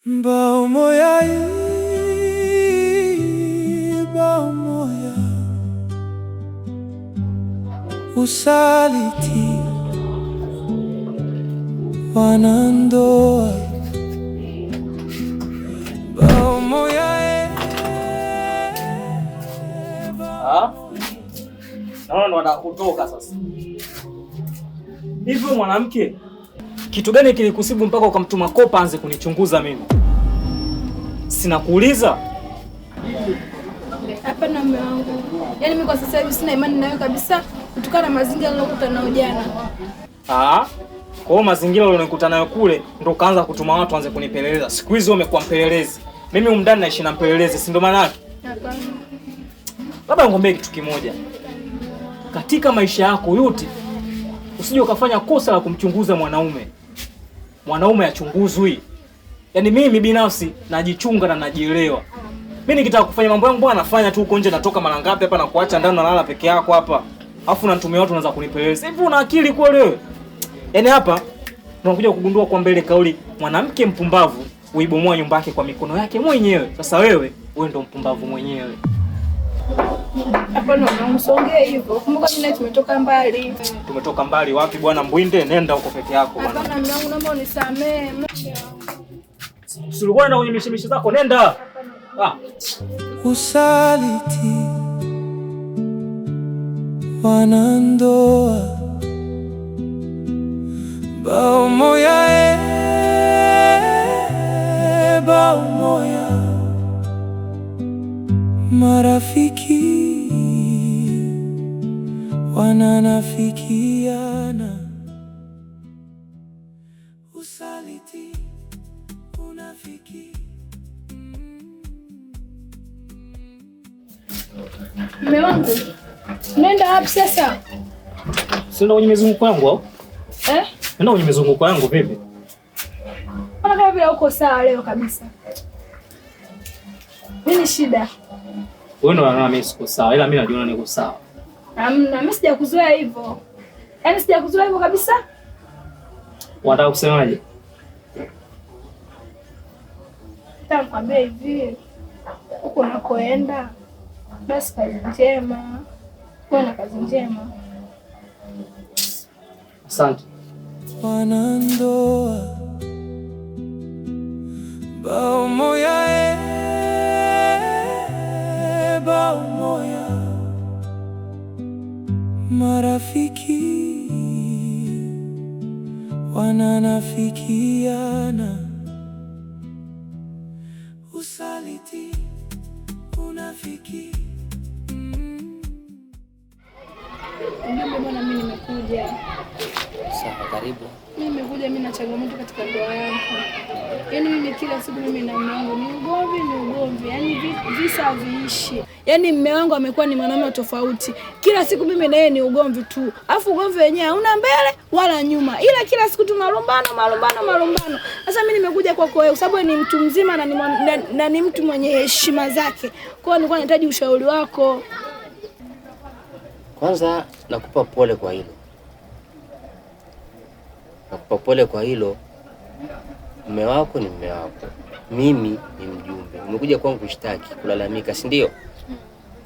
Bao moya bao moya, usaliti wanandoa. Bao moya naona ndo anakutoka sasa. Hivyo mwanamke, kitu gani kilikusibu mpaka ukamtuma Kopa anze kunichunguza mimi? Sina kuuliza. Hapana mume wangu. Yaani mimi kwa sasa hivi sina imani nawe kabisa kutokana na mazingira niliyokutana nayo jana. Kwa hiyo mazingira uliyokutana nayo kule ndo kaanza kutuma watu anze kunipeleleza. Siku hizo umekuwa mpelelezi. Mimi umndani naishi na mpelelezi, si ndo maana yake? Hapana. Labda ngombe kitu kimoja. Katika maisha yako yote usije ukafanya kosa la kumchunguza mwanaume. Mwanaume achunguzwi. Yaani mimi binafsi najichunga na najielewa. Mimi nikitaka kufanya mambo yangu bwana nafanya tu huko nje, natoka mara ngapi hapa na kuacha ndani nalala peke yako hapa. Alafu natumia watu wanaanza kunipeleleza. Hivi una akili kweli wewe? Yaani hapa tunakuja kugundua kwa mbele kauli mwanamke mpumbavu uibomoa nyumba yake kwa mikono yake mwenyewe. Sasa wewe ndo mpumbavu mwenyewe. Hapana mwanangu, songee hivyo. Kumbuka mimi na tumetoka mbali. Tumetoka mbali wapi bwana Mbwinde? Nenda huko peke yako bwana. Hapana mwanangu, naomba unisamee. Usilikuwa na unyemeshe zako, nenda. Usaliti wanandoa. Bao moya bao moya, marafiki wananafikiana. Usaliti, unafiki. Mume wangu, nenda wapi sasa? Sina kwenye mizunguko yangu au? Nenda kwenye mizunguko yangu vipi? Mbona kama vile uko sawa leo kabisa? Nini shida? Wewe ndo unaona mimi siko sawa, ila mimi najiona niko sawa. Hamna, mimi sijakuzoea hivyo. Yaani sijakuzoea hivyo kabisa. Unataka kusemaje? Nakwambia hivi. Huko unakoenda basi kazi njema. Kuwa na kazi njema. Asante. Wanandoa. Bao moya bao moya, marafiki wananafikiana. Usaliti, unafiki. Ndio bwana, mimi nimekuja. Sawa, karibu. Mimi na changamoto katika ndoa yangu. Yaani mimi kila siku mimi na mume wangu ni ugomvi. Yaani visa haviishi. Yaani mume wangu amekuwa ni mwanamume tofauti. Kila siku mimi na yeye ni ugomvi tu. Alafu ugomvi wenyewe hauna mbele wala nyuma. Ila kila siku tu malumbano. Sasa mimi nimekuja kwako wewe kwa sababu ni mtu mzima na ni mtu mwenye heshima zake. Kwa hiyo nilikuwa nahitaji ushauri wako. Kwanza nakupa pole kwa hilo. Mume wako ni mume wako. Mimi ni mjumbe. Umekuja kwangu kushtaki, kulalamika, si ndio?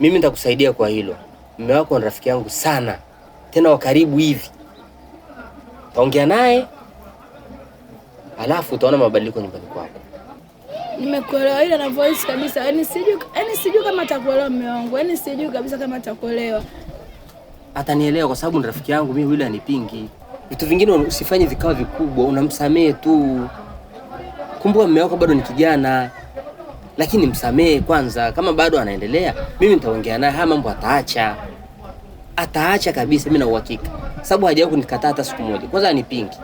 Mimi nitakusaidia kwa hilo. Mume wako ni rafiki yangu sana. Tena wa karibu hivi. Taongea naye. Alafu utaona mabadiliko nyumbani kwako. Nimekuelewa ila na voice kabisa. Yaani sijui kama atakuelewa mume wangu. Yaani sijui kabisa kama atakuelewa. Atanielewa kwa sababu ni rafiki yangu, mimi yule anipingi. Vitu vingine usifanye vikao vikubwa, unamsamehe tu. Kumbuka mume wako bado ni kijana. Lakini msamehe kwanza, kama bado anaendelea, mimi nitaongea naye, haya mambo ataacha. Ataacha kabisa, mimi na uhakika. Sababu hajawahi kunikataa hata siku moja. Kwanza anipingi.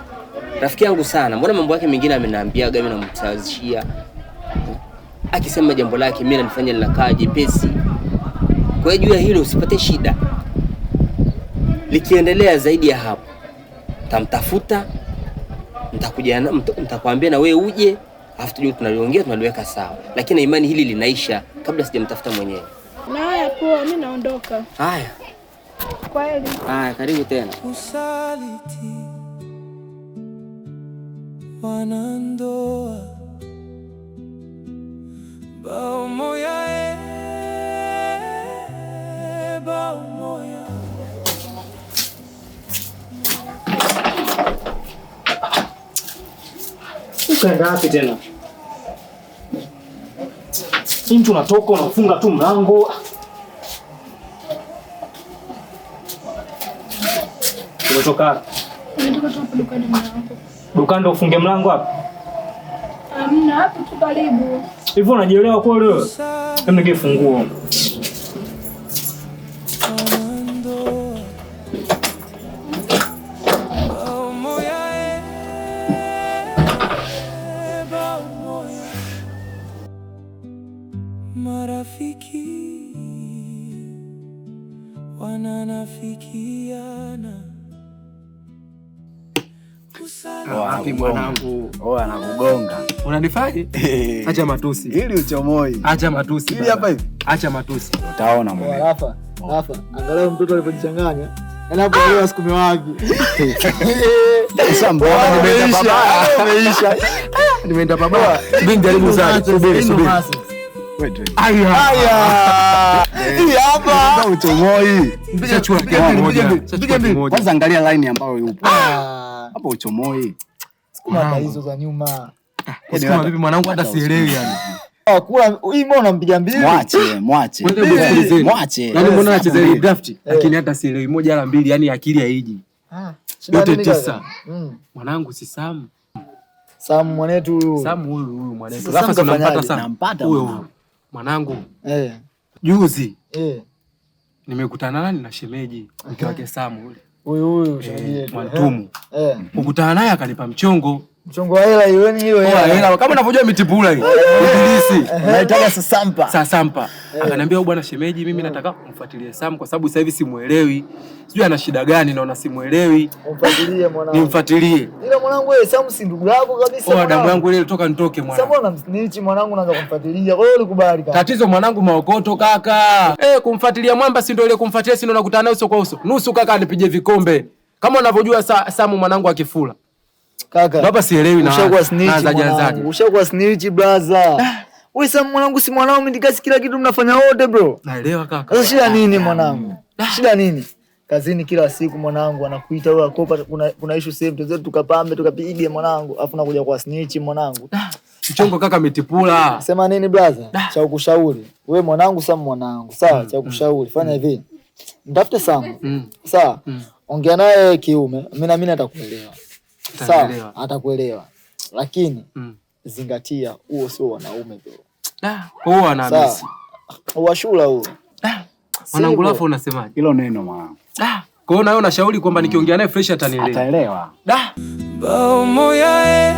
Rafiki yangu sana. Mbona mambo yake mengine ameniambiaga, mimi namsawazishia. Akisema jambo lake mimi nanifanya linakaa jepesi. Kwa hiyo juu ya hilo usipate shida. Likiendelea zaidi ya hapo, tamtafuta, nitakwambia na wewe uje, afu tuje tunaliongea, tunaliweka sawa. Lakini imani hili linaisha kabla sijamtafuta mwenyewe. Na haya poa, mimi naondoka. Haya. Kwaheri. Haya, karibu tena. Usaliti wanandoa. Unaenda wapi tena? Mtu unatoka unafunga tu mlango. Umetoka? Nimetoka tu dukani mwanangu. Dukani ndo ufunge mlango hapa? Hamna, hapo tu karibu. Hivyo unajielewa kwa leo? Hebu nige funguo. Marafiki wananafikiana. Wapi mwanangu? Anakugonga. Unanifaje? Acha matusi. Ili uchomoi. Acha matusi. Ili hapa hivi. Acha matusi. Utaona mwana. Rafa, angalau mtoto alipojichanganya. Yaani hapo leo siku miwagi. Sasa mbona nimeenda pabaya? Umeisha. Nimeenda pabaya. Mimi jaribu sana. Subiri. Wait. Aya. Hii hapa. Uchomoi. Mpiga chua kimoja. Kwanza angalia line ambayo yupo. Hapo uchomoi. Sikuma hizo za nyuma. Sikuma vipi mwanangu hata sielewi yani. Kula hii mbona unampiga mbili? Mwache. Yaani mbona anacheza ile draft? Lakini hata sielewi moja ala mbili yani akili haiji. Yote 9. Mwanangu si Sam. Sam mwanetu huyu. Sam huyu mwanetu. Rafa tunampata sana. Nampata huyo. Mwanangu. Juzi. Nimekutana nani na shemeji mke wake Sam yule. Huyu shemeji. Mwantumu. Kukutana naye akanipa mchongo. Mchongo wa hela hiyo ni hiyo hela. Kama unavyojua mitipula hii. Ibilisi. Naitaka Sasampa. Akaniambia bwana shemeji mimi nataka kumfuatilia Sam kwa sababu sasa hivi simuelewi. Sijui ana shida gani naona simuelewi. Umfuatilie mwanangu. Nimfuatilie. Ile mwanangu wewe Sam si ndugu yako kabisa. Damu yangu ile toka nitoke mwanangu. Sasa mbona msnichi mwanangu naanza kumfuatilia. Kwa hiyo ulikubali kaka. Tatizo mwanangu maokoto kaka. Kumfuatilia mwamba si ndio ile kumfuatilia si ndio nakutana naye uso kwa uso. Nusu kaka anipige vikombe. Kama unavyojua Samu mwanangu akifula. Kaka. Hapa sielewi na. Ushakuwa snitch mwanangu. Ushakuwa snitch brother. Wewe Sam mwanangu si mwanao mtikasi kila kitu mnafanya wote bro. Naelewa kaka. Sasa shida nini mwanangu? Shida nini? Kazini kila siku mwanangu anakuita wewe akopa kuna issue same tuzetu tukapambe tukapige mwanangu afu nakuja kwa snitch mwanangu. Mchongo kaka mitipula. Sema nini brother? Cha kukushauri. Wewe mwanangu Sam mwanangu. Sawa, cha kukushauri. Fanya hivi. Mtafute Sam. Sawa. Ongea naye kiume. Mimi na mimi atakuelewa. Sawa, atakuelewa. Lakini zingatia huo sio wanaume bro. Huo anaamisi. Uwashula huo. Mwanangu lafu unasemaje? Hilo neno mwanangu. Kwa hiyo nawe unashauri kwamba nikiongea naye fresh atanielewa. Ataelewa. Bao moya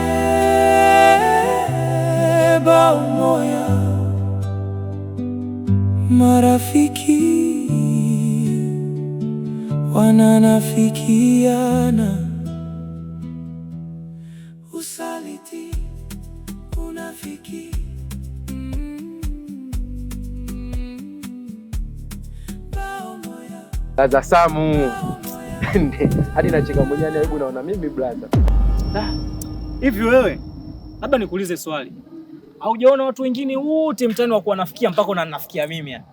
marafiki wananafikiana. Usaliti unafiki. Laza Samu. Hadi nacheka mwenyewe aibu naona mimi brother. Hivi wewe labda nikuulize swali. Haujaona watu wengine wote mtaani wako wanafikia mpaka unanifikia mimi yani?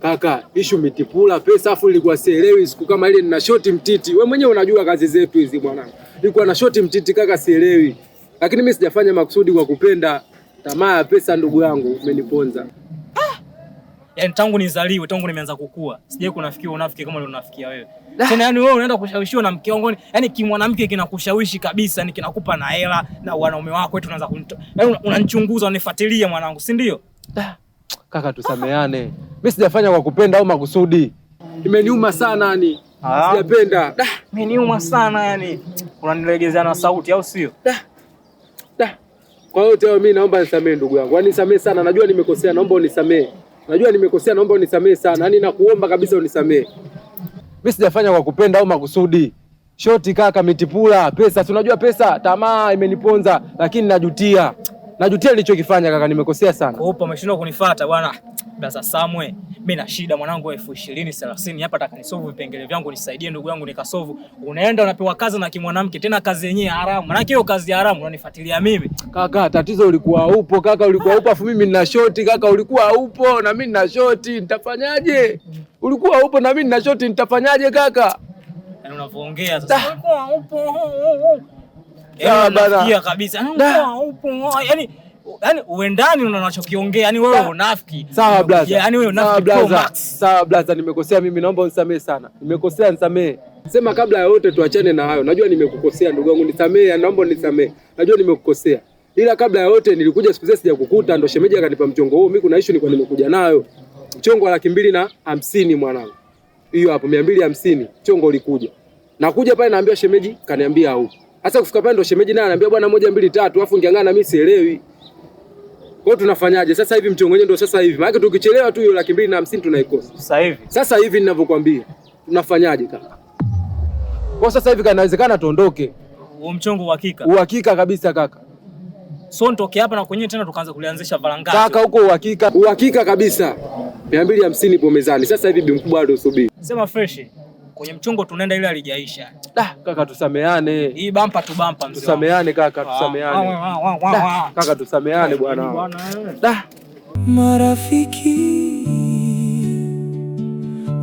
Kaka, issue mitipula pesa afu nilikuwa sielewi siku kama ile nina shoti mtiti. Wewe mwenyewe unajua kazi zetu hizi mwanangu. Nilikuwa na shoti mtiti kaka sielewi. Lakini mimi sijafanya makusudi kwa kupenda. Tamaa ya pesa ndugu yangu umeniponza. Yaani tangu nizaliwe, tangu nimeanza kukua, sijawahi kunafikia unafiki kama unafikia wewe. Tena yani wewe unaenda kushawishiwa na mke wangu, yani kimwanamke kinakushawishi kabisa, yani kinakupa na hela na wanaume wako wetu unaanza yani unanichunguza, unifuatilia mwanangu, si ndio? Kaka tusameane. Mimi sijafanya kwa kupenda au makusudi. Imeniuma sana yani. Sijapenda. Imeniuma sana yani. Unanilegezea na sauti au sio? Kwa hiyo teo mimi naomba nisamee ndugu yangu. Yaani nisamee sana. Najua nimekosea, naomba unisamee. Najua nimekosea, naomba unisamee sana. Yaani nakuomba kabisa unisamee. Mimi sijafanya kwa kupenda au makusudi. Shoti kaka mitipula, pesa, tunajua pesa, tamaa imeniponza, lakini najutia. Najutia nilichokifanya kaka, nimekosea sana. Opa, umeshindwa kunifuata bwana. Basa Samwe, mimi na shida mwanangu 20,000-30,000 hapa, nataka nisolve vipengele vyangu, nisaidie ndugu yangu nikasolve. Unaenda unapewa kazi na kimwanamke, tena kazi yenyewe haramu. Maana hiyo kazi haramu unanifuatilia mimi. Kaka, tatizo ulikuwa upo kaka, ulikuwa upo afu mimi nina shoti kaka, ulikuwa upo na mimi nina shoti, nitafanyaje? Ulikuwa upo na mimi nina shoti, nitafanyaje kaka? Yaani unavoongea sasa. Ulikuwa upo. Nafikia kabisa. Upo. Yaani uendani unachokiongea. Yaani wewe unafiki. Sawa blaza. Yaani wewe unafiki. Sawa blaza, nimekosea mimi, naomba unisamehe sana. Nimekosea, nisamehe. Sema kabla ya yote tuachane na hayo. Najua nimekukosea ndugu yangu, nisamehe, naomba unisamehe. Najua nimekukosea. Ila kabla ya yote nilikuja siku zile sijakukuta, ndo shemeji akanipa mchongo huo. Mimi kuna issue nilikuwa nimekuja nayo. Mchongo wa 250 mwanangu. Hiyo hapo 250 mchongo ulikuja. Nakuja pale naambia shemeji, kaniambia huko. Sasa kufika pale ndo shemeji naye ananiambia bwana 1 2 3, alafu ngiangana na mimi sielewi. Kwa tunafanyaje? Sasa hivi mchongo wenyewe ndo sasa hivi. Maana tukichelewa tu hiyo 250 tunaikosa. Sasa hivi ninavyokuambia. Tunafanyaje kaka? Kwa sasa hivi kanawezekana tuondoke. Huo mchongo uhakika. Uhakika kabisa kaka. So nitoke hapa na kwenyewe tena tukaanza kulianzisha valangati. Kaka huko uhakika. Uhakika kabisa. 250 ipo mezani. Sasa hivi bi mkubwa bado usubiri. Sema fresh. Kwenye mchongo tunaenda ile alijaisha. Kaka tusameane. Hii bumper to bumper mzee. Tusameane kaka, tusameane. Kaka tusameane bwana. Marafiki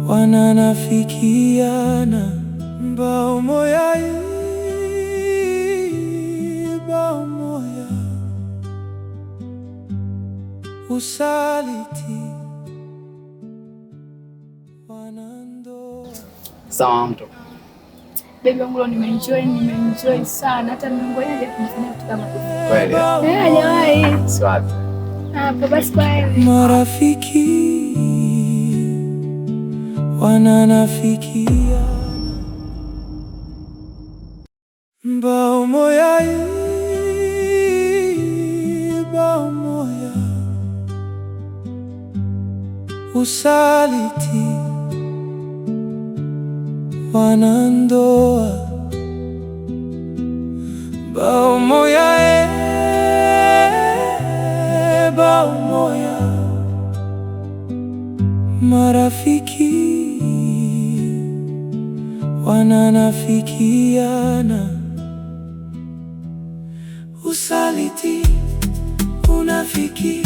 wananafikiana, mbao moya mbao moya, usaliti wanandoa. Sawa mtu. Baby wangu leo nimeenjoy sana, hata mmengoja haja kunifanyia kitu kama hicho. Kweli? Hajawahi. Swati. Hapo basi bye. Marafiki wananafikiana, mbao moya mbao moya, usaliti wanandoa, mbao moya mbao moya, marafiki wananafikiana, usaliti unafiki